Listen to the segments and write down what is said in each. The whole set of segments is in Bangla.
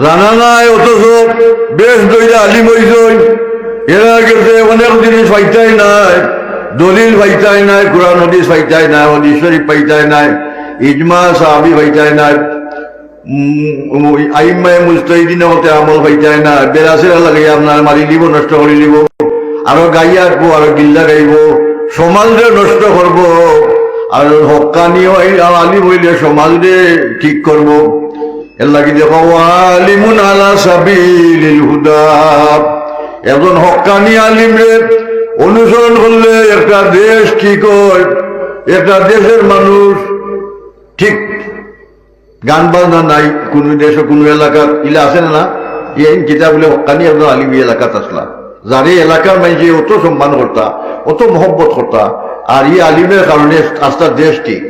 জানা নাই অথচ বেশ দইরা আলিম হইছই। এরা গেছে অনেক জিনিস পাইতাই নাই, দলিল পাইতাই নাই, কোরআন হাদিস পাইতাই নাই, হাদিস শরীফ পাইতাই নাই, ইজমা সাহাবী পাইতাই নাই, আইম্মায়ে মুজতাহিদিনের মতে আমল পাইতাই না। বেরাসেরা লাগাই আপনার মারি দিব, নষ্ট করে দিব, আরো গাইয়া আসবো, আরো গিল্লা গাইব, সমাজে নষ্ট করব। আর হক্কানি আলিম হইলে সমাজে ঠিক করব। এর লাগি দেখো আলিমুন আলা সাবিলিল হুদা, একজন হক্কানি আলিমরে অনুসরণ করলে একটা দেশ ঠিক হয়, একটা দেশের মানুষ ঠিক। গান বাজনা নাই কোন দেশে কোন এলাকার ইলা আছে না, এই কিতাব বলে হক্কানি একজন আলিম এলাকাত আসলা, যার এই এলাকার মানুষে অত সম্মান করতা, অত মহব্বত করতা, আর এই আলিমের কারণে আস্তার দেশ ঠিক।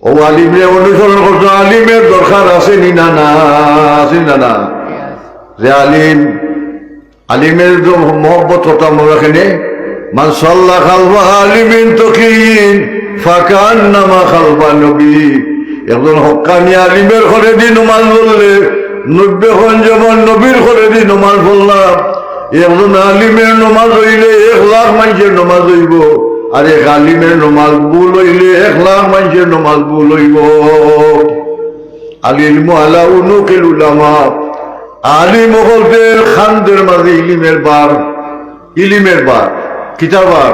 ও আলিমরে অনুসরণ করতো। আলিমের দরকার আছে নি না? না আছে না? যে আলিমের মহব্বত করতাম আমরা এখানে, মান সাল্লা খালফা আলিমিন তকিন ফাকান্নামা খালফা নবী। একজন হক্কানি আলিমের ঘরে দি নমাজ পড়লে 90 যেমন নবীর ঘরে দি নমাজ পড়লাম। একজন আলিমের নমাজ হইলে 1 লাখ মানুষের নমাজ হইব, আর এক আলিমের নমাজ ভুল হইলে 1 লাখ মানুষের নমাজ ভুল হইব। আল ইলমু আলা উনুকিল উলামা, আলিম হকদের খানদের মাঝে ইলিমের বার। ইলিমের বার কিতার বার?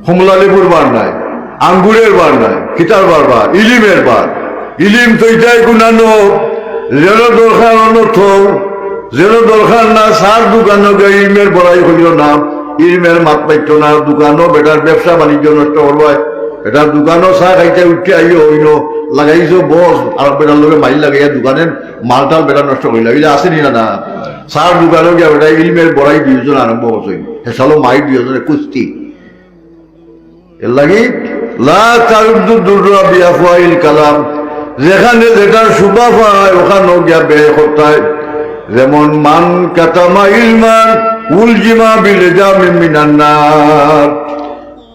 কমলা লেবুর বার নাই, আঙ্গুরের বার নাই, কিতার বার? বার ইলিমের বার। ইলিম তো এটাই গুণানো, যেন দরকার অনর্থ, যেন দরকার না। সার দোকানো ইলমের বড়াই হইল না, ইলমের মাত পাইত না। দোকানও বেটার ব্যবসা বাণিজ্য নষ্ট করবাই, বেটার দোকানও চা খাইতে উঠে আইও হইল, লাগাইছো বস, আর বেটার লোকে মাইল লাগাইয়া দোকানের মালটাল বেটা নষ্ট করিল। এগুলো আসেনি না? সার দোকানও গিয়া বেটা ইলমের বড়াই 2 জন আরম্ভ করছে, হেসালো মাই 2 জনের কুস্তি। এর লাগি লা তারুদ্দু দুররা বিআফওয়াইল কালাম, যেখানে যেটার শুভা পায় ওখানেও গিয়া ব্যয় করতে হয়। যেমন মান কাতামা ইলমান উলজিমা বিলজামি মিনান নার।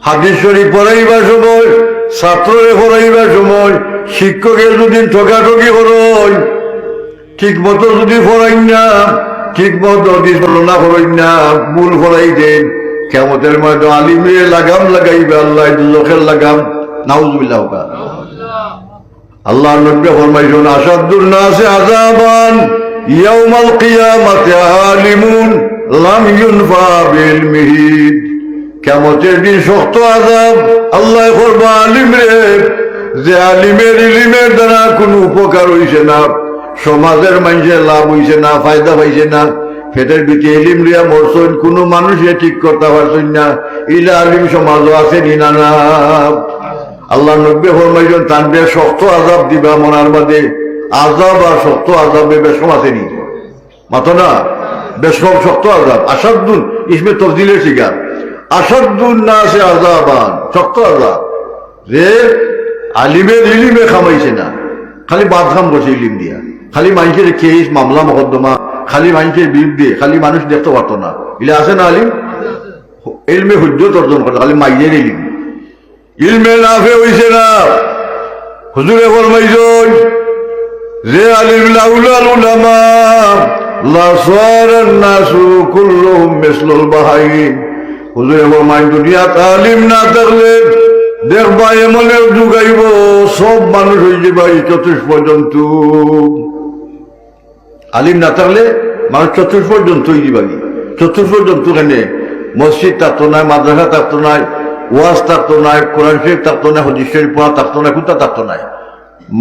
হাদিস শরীফ পড়াইবার সময়, ছাত্ররে পড়াইবার সময় শিক্ষকের যদি ঠকাঠকি করই, ঠিক মতো যদি পড়াই না, ঠিক মতো হাদিস বর্ণনা করাই না, ভুল পড়াই দেন, কিয়ামতের ময়দানে আলিমে লাগাম লাগাইবে আল্লাহ, দুজখের লাগাম। নাউজুবিল্লাহ। আল্লাহ নবী ফরমাইছেন আসাদুন নাসি আযাবান ইয়াউমাল কিয়ামাতি আলিমুন লাম ইউনফা বিলমিহি। কিয়ামতের দিন শক্ত আযাব আল্লাহ করবা আলিমরে, যে আলিমের ইলমের দ্বারা কোনো উপকার হইছে না, সমাজের মানুষের লাভ হইছে না, ফায়দা পাইছে না। পেটের ভিতরে ইলিম লিয়া মরছেন, কোনো মানুষে ঠিক করতে পারছেন না। ইলা আলিম সমাজও আছে নি না? আল্লাহ নবী ফরমাইছেন তানবে শক্ত আযাব দিবা মনার বাদে। আযাব আর শক্ত আযাবে বেশম আছে নি? মাতো না, বেশম শক্ত আযাব। আসাদুন ইসমে তফজিলের শিকার। আসাদুন নাসি আযাবান, শক্ত আযাব। যে আলিমের ইলিমে খামাইছে না, খালি বাদখাম করছে ইলিম দিয়া, খালি মানুষের কেস মামলা মকদ্দমা, খালি মানুষের বিরুদ্ধে, খালি মানুষ দেখতে পারতো না। ইলে আছে না আলিম? ইলমে হুজ্জত অর্জন করে, খালি মাইজের ইলিম, ইলমে নাফে হইছে না। হুজুরে ফরমাইছেন যে আলিম লাউলাল উলামা লাসারান নাসু কুল্লুহুম মিসলুল বাহাইম। হুজুরে ফরমাই দুনিয়াত আলিম না থাকলে দেখবা এমনের যুগ আইব, সব মানুষ হয়ে যাবে চতুষ্প জন্তু। আলিম না থাকলে মানুষ চতুষ্প জন্তু হয়ে যাবে। চতুষ্প জন্তু কেনে? মসজিদ থাকতো নাই, মাদ্রাসা থাকতো নাই, ওয়াজ থাকতো নাই, কোরআন শরীফ থাকতো নাই, হাদিস শরীফ পড়া থাকতো নাই, কোনটা থাকতো নাই?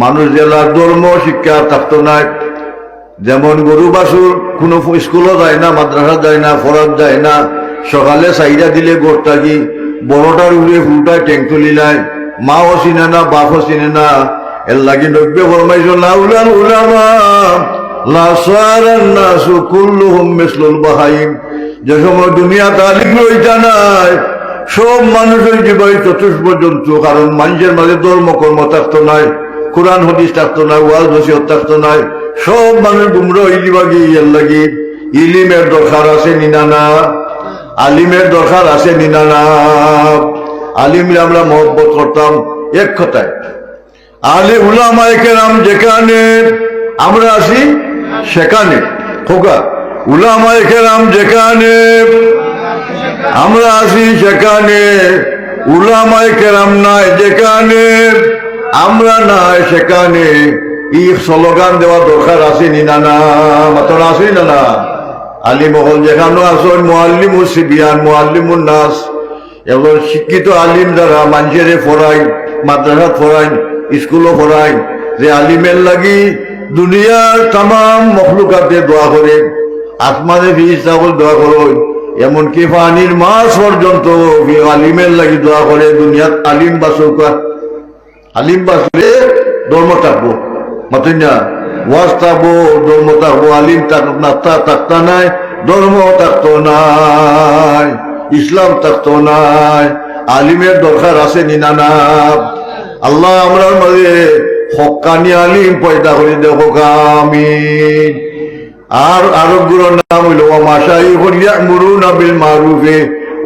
মানুষ জেলা ধর্ম শিক্ষা থাকতো নাই। যেমন গরু বাছুর কোনো স্কুলও যায় না, মাদ্রাসা যায় না, ফরাজ যায় না, সকালে চাহিদা দিলে গোট থাকি, বড়টার উড়ে ফুলটায় ট্যাঙ্ক তুলিলায়, মাও চিনে না, বাপও চিনে না। এর লাগি নব্বে ফরমাইছেন লাউলাল উলামা লাসারান নাসু কুল্লুহুম মিসলুল বাহাইম। যে সময় দুনিয়াতে আলিম হইতা নাই, সব মানুষ হয়ে যাবে চতুষ্প জন্তু। কারণ মানুষের মাঝে ধর্ম কর্ম থাকতো নাই, কোরআন হাদিস থাকতো না, ওয়াজ নসিহত থাকতো নাই, সব মানুষ গুমরা হয়ে যাবে। এর লাগি ইলিমের দরকার আছে নি না? আলিমের দরকার আছে নি না? আলিমরা আমরা মহব্বত করতাম। এক কথায় আলে উলামায়ে কেরাম যেখানে আমরা আছি সেখানে। খোকা উলামায়ে কেরাম যেখানে, আমরা আছি সেখানে। উলামায়ে কেরাম নাই যেখানে, আমরা নাই সেখানে। ই স্লোগান দেওয়া দরকার আছে নি না? না মাত্র আছে না? না আলিম হল যেখানে আসেন মুআল্লিমুস সিবিয়ান মুআল্লিমুন নাস, এবার শিক্ষিত আলিম যারা মানুষের পড়ায়, মাদ্রাসা পড়ায়, স্কুলও পড়ায়, যে আলিমের লাগি দুনিয়ার তাম মখলুকাতে দোয়া করে, আসমানে ফিরিস্তাগণ দোয়া করে, এমনকি পানির মাছ পর্যন্ত আলিমের লাগি দোয়া করে। দুনিয়াত আলিম বাসুকা, আলিম বাসলে ধর্ম থাকবো, মাতুন না ওয়াজ থাকবো, ধর্ম থাকবো। আলিম থাকতা নাই, ধর্ম থাকতো নাই, ইসলাম থাকতো নাই। আলিমের দরকার আছে নি না? না আল্লাহ আমরার মাঝে হক্কানি আলিম পয়দা করে দেখো আমিন। আর আরবগুলোর নাম হইল মাশাইখুন ইয়ামুরুনা বিল মারুফি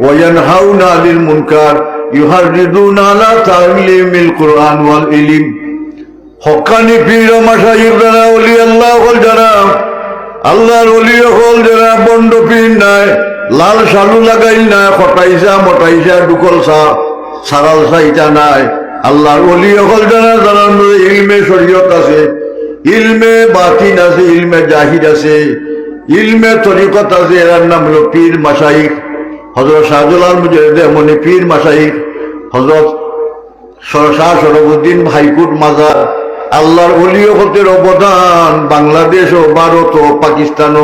ওয়া ইয়ানহাউনা আনিল মুনকার ইউহাররিদুনা আলা তা'লিমিল কুরআন ওয়াল ইলম। হক্কানি পীর মাশাইখ যারা, ওলি আল্লাহ হল যারা, আল্লাহর ওলি হল যারা, বন্ড পীর নাই, লাল শালু লাগাইল নাই, ফটাইসা মটাইসা ডুকল সারাল সাইটা নাই। আল্লাহর ওলি হল যারা, যারা ইলমে শরীয়ত আছে, ইলমে বাতিন আছে, ইলমে জাহির আছে, ইলমে তরিকত আছে। এর নাম হলো পীর মাশাইখ। হযরত শাহজালাল মুজাহিদ এমনি পীর মাশাইখ, হযরত শাহ শরফুদ্দিন হাইকোর্ট মাজার। আল্লাহর ওলি হতের অবদান বাংলাদেশ ও ভারত ও পাকিস্তান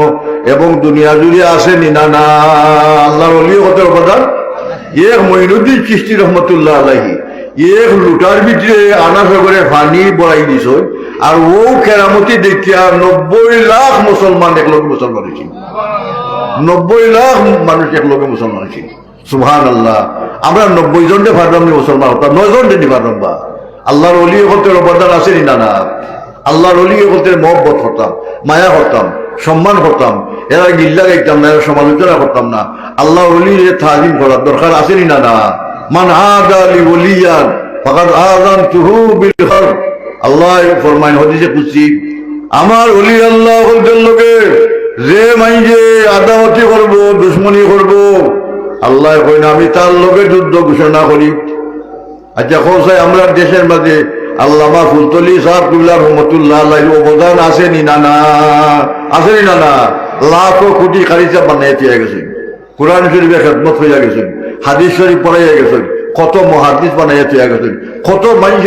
এবং দুনিয়া জুড়ে আছে নি না? না আল্লাহর ওলি হতের অবদান। এক মঈনুদ্দিন চিশতি রহমতুল্লাহ আলাইহি এক লুটার ভিতরে আনাস করে পানি বড়াই দিছ, আর ও কেরামতি দেখিয়া 90 লাখ মুসলমান একলগে মুসলমান হয়েছে। 90 লাখ মানুষ একলগে মুসলমান হয়েছে। সুবহানাল্লাহ। আমরা 90 জনকে পারলাম মুসলমান হতাম, 9 জন যদি পারলাম। বা আল্লাহর ওলি হতের অবদান আছে না? না আল্লাহর ওলি হতের মহব্বত হতাম, মায়া হতাম, সম্মান হতাম। এরা গিল্লা গাইতাম না, এরা সমালোচনা করতাম না। আল্লাহর ওলির তাজিম করার দরকার আছে না? না মান আদা লি ওলিয়ান ফাকাদ আযানতুহু বিল হারব। আল্লাহ ফরমায় হাদিসে কুদসি, আমার ওলি আল্লাহ হলদের লগে যে মাইজে আদাওয়াতি করব, দুশমনী করব, আল্লাহ কই না আমি তার লগে যুদ্ধ ঘোষণা করি। আচ্ছা খোসাই আমরা দেশের মাঝে আল্লামা ফুলতলি সাহেব কিবলা রহমতুল্লাহ আলাইহির অবদান আছে নি না? না আছে না? না লাখো কোটি খারিজা বানাইয়া দিয়ে গেছেন, কোরআন শরীফে খেদমত হইয়া গেছেন, হাদিস শরীফ পড়াইয়া গেছেন, কত মুহাদ্দিস বানাইয়া দিয়ে গেছেন, কত মানুষ